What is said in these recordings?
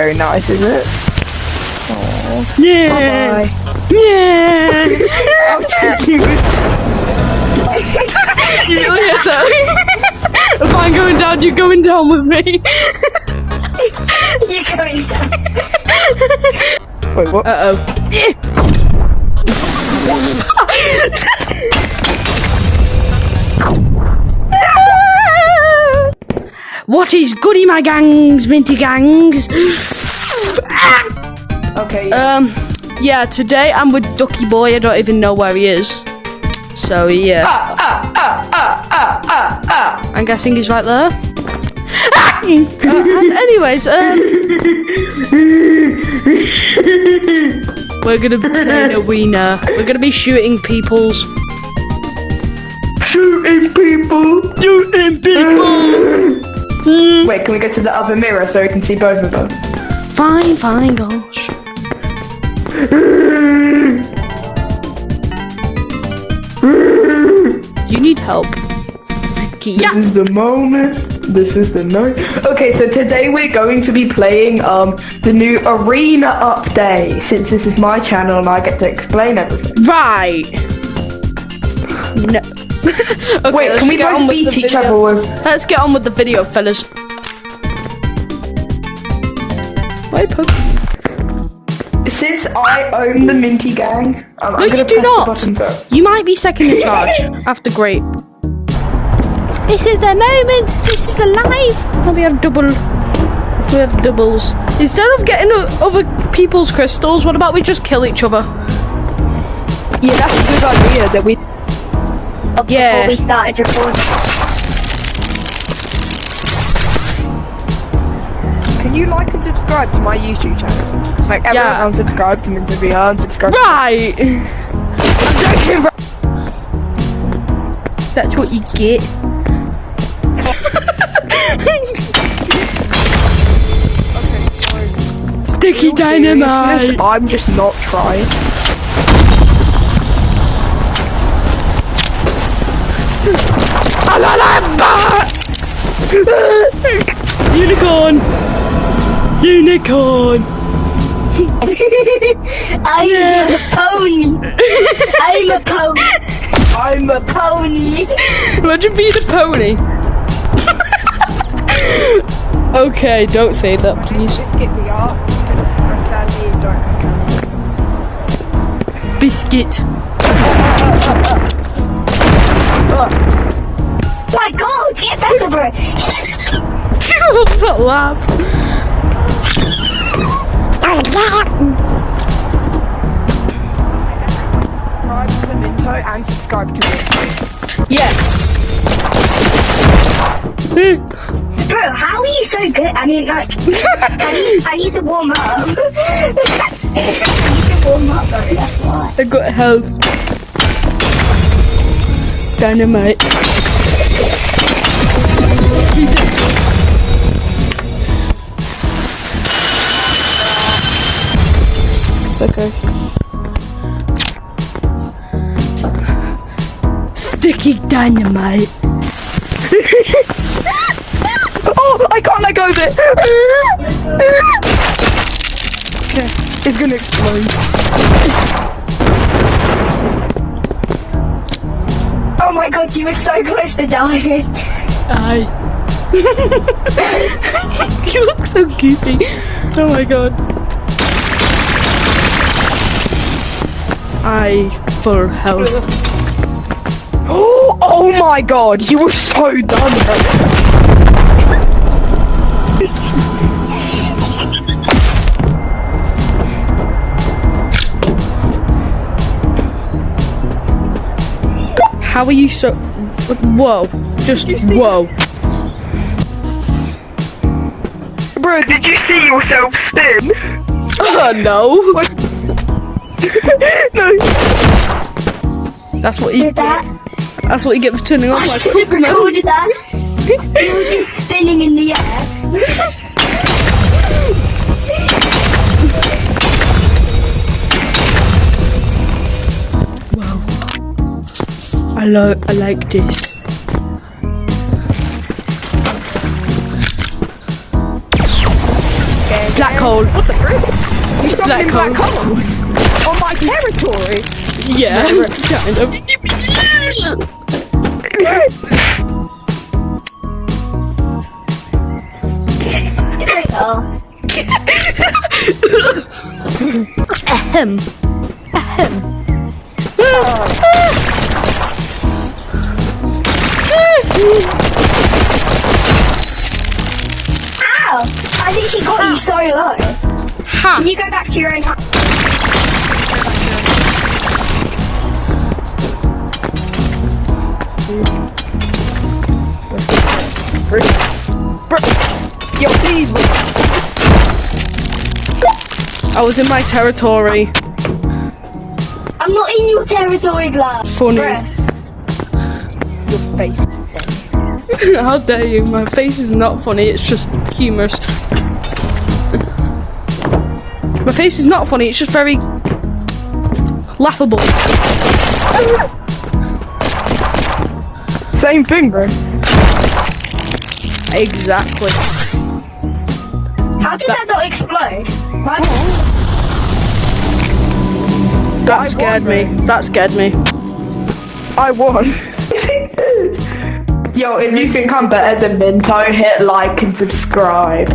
very nice, is it? Aww. Yeah. Bye-bye. Yeah. You really hit that. If I'm going down, you're going down with me. You're going down. Wait, what? What is goody, my gangs, minty gangs? Okay. Yeah, today I'm with Ducky Boy. I don't even know where he is. So yeah. I'm guessing he's right there. And anyways, we're gonna be playing arena. We're gonna be shooting peoples. Shooting people. Shooting people. Wait, can we go to the other mirror so we can see both of us? Fine, gosh. You need help. Yeah. This is the moment. This is the night. Okay, so today we're going to be playing the new arena update. Since this is my channel and I get to explain everything. Right. No. Okay, Wait, can we get on both with beat the each video. other with? Let's get on with the video, fellas. Why poke? Since I own the Minty Gang, I'm No, gonna you do press not. the button first. You might be second in charge after Great. This is the moment. This is alive. Oh, we have double. We have doubles. Instead of getting other people's crystals, what about we just kill each other? Yeah, that's a good idea. That we. Yeah. Before we started recording. Can you like and subscribe to my YouTube channel? Like everyone Yeah. unsubscribed to me to be unsubscribed. Right. I'm joking, bro. That's what you get. Sticky dynamite. Seriousness, I'm just not trying. Unicorn. Unicorn. I'm a pony. I'm a pony. I'm a pony. Imagine being a pony. Okay, don't say that, please. Just get the art. I sadly don't have Biscuit. My God, get better, bro. What's that laugh? Subscribe to Minto and subscribe to me. Yes. Bro, how are you so good? I mean, like, I need to warm up. I need to warm up, bro, that's why. I got health. Dynamite. Okay. Sticky dynamite. Oh, I can't let go of it. Okay, it's gonna explode. Oh my God, you were so close to dying. Aye. You look so goofy. Oh my god. I full health. Oh my God, you were so done. How are you so... Whoa. Just whoa. Bro, did you see yourself spin? No. No. That's what you Did that? That's what you get for turning on I my should have Pokemon. recorded that. You were just spinning in the air. Wow. I like this. Black hole. What the frick? You stopped Black in black hole. holes on my territory. Yeah, kind of. Ahem. Ahem. Ow! I think she got you so low. Ha! Can you go back to your own house? Yo, please. I was in my territory. I'm not in your territory, blood. Funny. Your face. How dare you? My face is not funny, it's just humorous. My face is not funny, it's just very laughable. Same thing, bro. Exactly. How did that not explode? Why? That scared me. That scared me. I won. Yo, if you think I'm better than Minto, hit like and subscribe.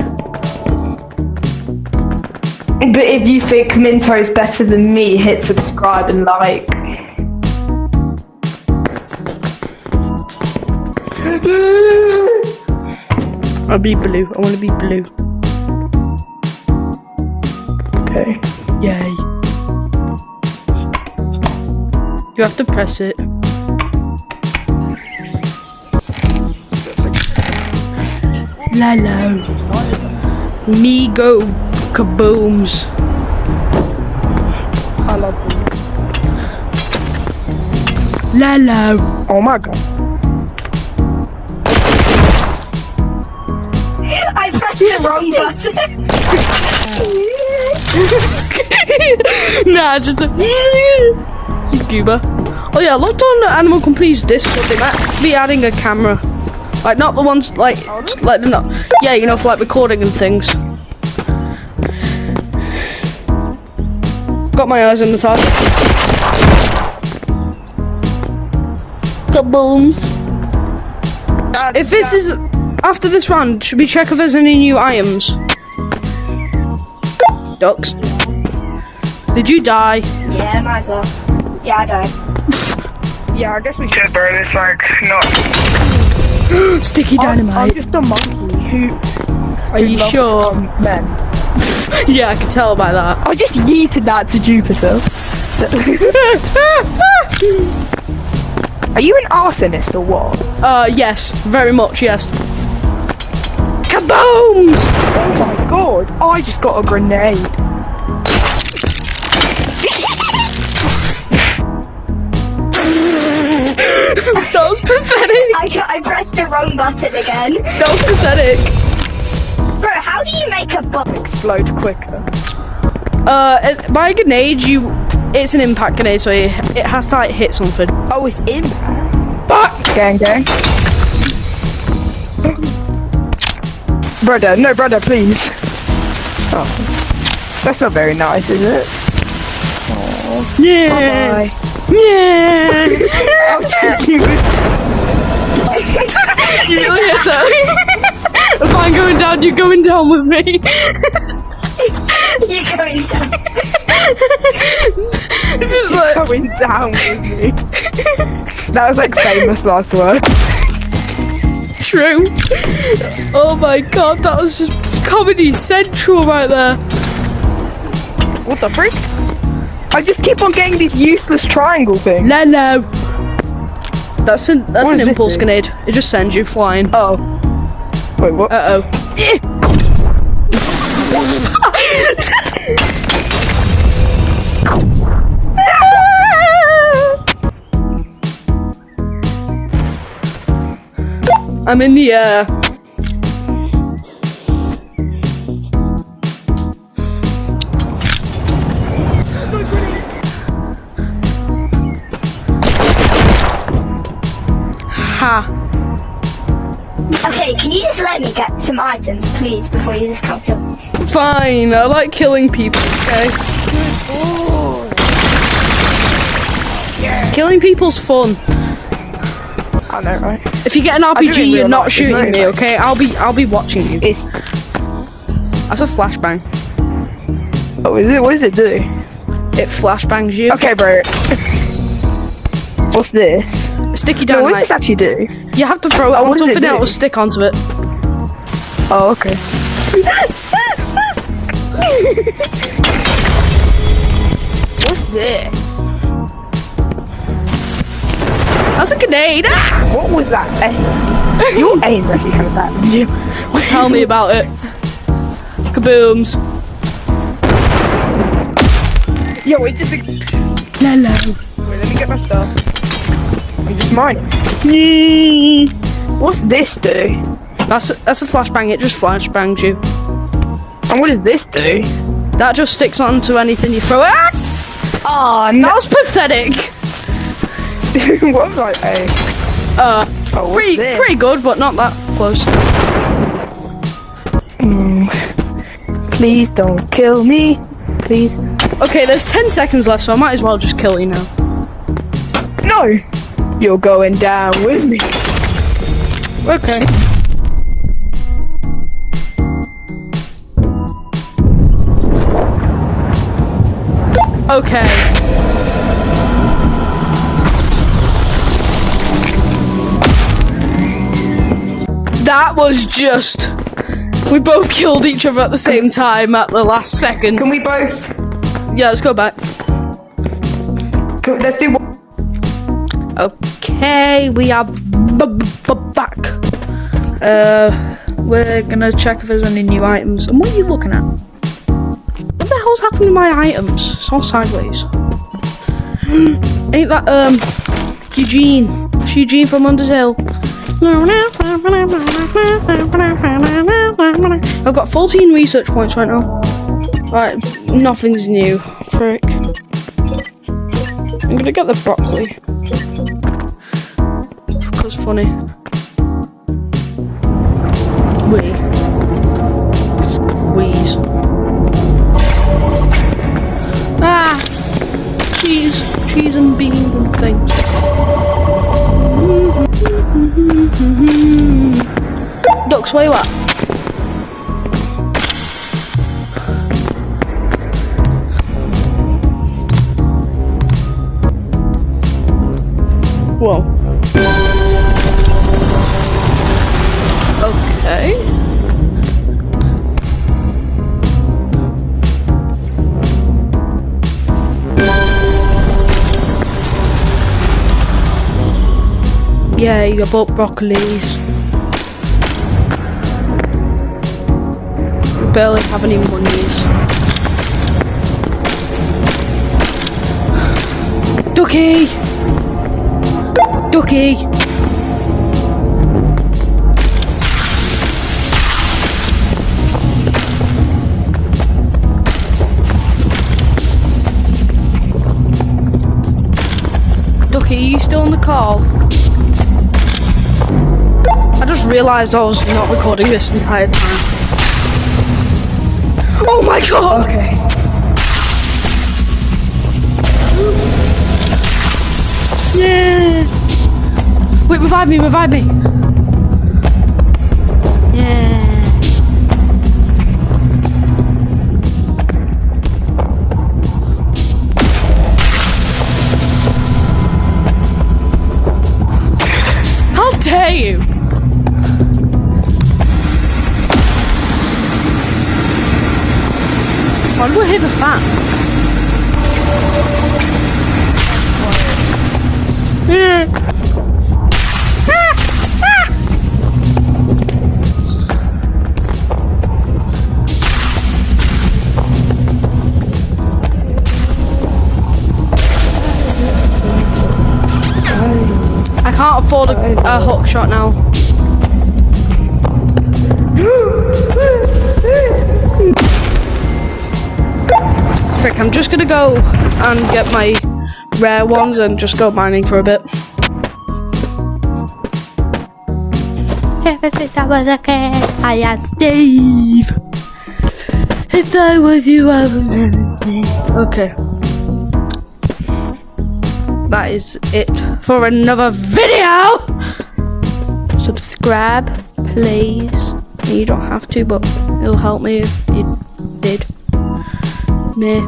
But if you think Minto's better than me, hit subscribe and like. I'll be blue. I want to be blue. Okay. Yay. You have to press it. Lalo. Me go kabooms. I love you. Lalo. Oh my god. I pressed the wrong button. Nah, just a goober. Oh yeah, I looked on Animal Complete's Discord. They might be adding a camera, like not the ones like they're not. Yeah, you know, for like recording and things. Got my eyes on the target. Kabooms. If this is after this round, should we check if there's any new items? Ducks. Did you die? Yeah, might as well. Yeah, I died. Yeah, I guess we should, bro. It's like not. Sticky I'm dynamite. just a monkey who. Are you loves, sure? Men. Yeah, I can tell by that. I just yeeted that to Jupiter. Are you an arsonist or what? Yes, very much, yes. Kabooms! Oh my god! I just got a grenade. That was pathetic. I pressed the wrong button again. That was pathetic. Bro, how do you make a button? Explode quicker. By a grenade, it's an impact grenade, so it has to like hit something. Oh, it's in. Gang, gang. Brother, no, brother, please. Oh, that's not very nice, is it? Yeah. Bye. Yeah. Oh, so cute. You really hit that. If I'm going down, you're going down with me. You're going down. It's like, Going down with me. That was like famous last word. true. Oh my god, that was Comedy Central right there. What the frick? I just keep on getting these useless triangle things. Lalo. That's an What does this impulse do? grenade. It just sends you flying. Oh. Wait, what? Uh oh. I'm in the air. Ha. Okay, can you just let me get some items, please, before you just come here? fine. I like killing people, okay? Killing people's fun. I know, right? If you get an do it in RPG, real you're not life, it's shooting very me, nice. okay? I'll be watching you. It's That's a flashbang. oh, is it? What does it do? It flashbangs you. Okay, bro. What's this? Sticky No, what does dynamite. this actually do? You have to throw it Oh, on what does it something that do? will stick onto it. Oh, okay. What's this? That's a grenade. Ah! What was that? Your aim actually had that. Did you? Tell me about it. Kabooms. Yo, it's just a... Hello. Wait, let me get my stuff. I'm just mining. What's this do? That's a flashbang. It just flashbangs you. And what does this do? That just sticks onto anything you throw. Ah! Oh, no. That was pathetic. What was I aim? Oh, what's Pretty this? pretty good, but not that close. Please don't kill me. Please. Okay, there's 10 seconds left, so I might as well just kill you now. No! You're going down with me. Okay. Okay. That was just... We both killed each other at the same time at the last second. Can we both... Yeah, let's go back. Let's do one. Okay, we are back. We're gonna check if there's any new items. And what are you looking at? What the hell's happened to my items? It's all sideways. Ain't that Eugene? It's Eugene from Undertale. I've got 14 research points right now. Right, nothing's new. Frick. I'm gonna get the broccoli. Because funny. Squeeze. Ah! Cheese and beans and things. Ducks, where you at? Whoa. Okay. Yeah, you bought broccolis. Barely have any monies. Ducky! Ducky! Ducky, are you still on the call? I just realised I was not recording this entire time. Oh my god! Okay. Yeah! Wait, revive me, revive me! Yeah! How dare you! Why do I hit the fan? I can't afford a hook shot now. Frick, I'm just gonna go and get my rare ones and just go mining for a bit. Everything that was okay, I am Steve. If I was you, I would never be. Okay. That is it for another video. Subscribe, please. You don't have to, but it'll help me if you did. Me.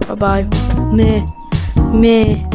Bye bye. Me.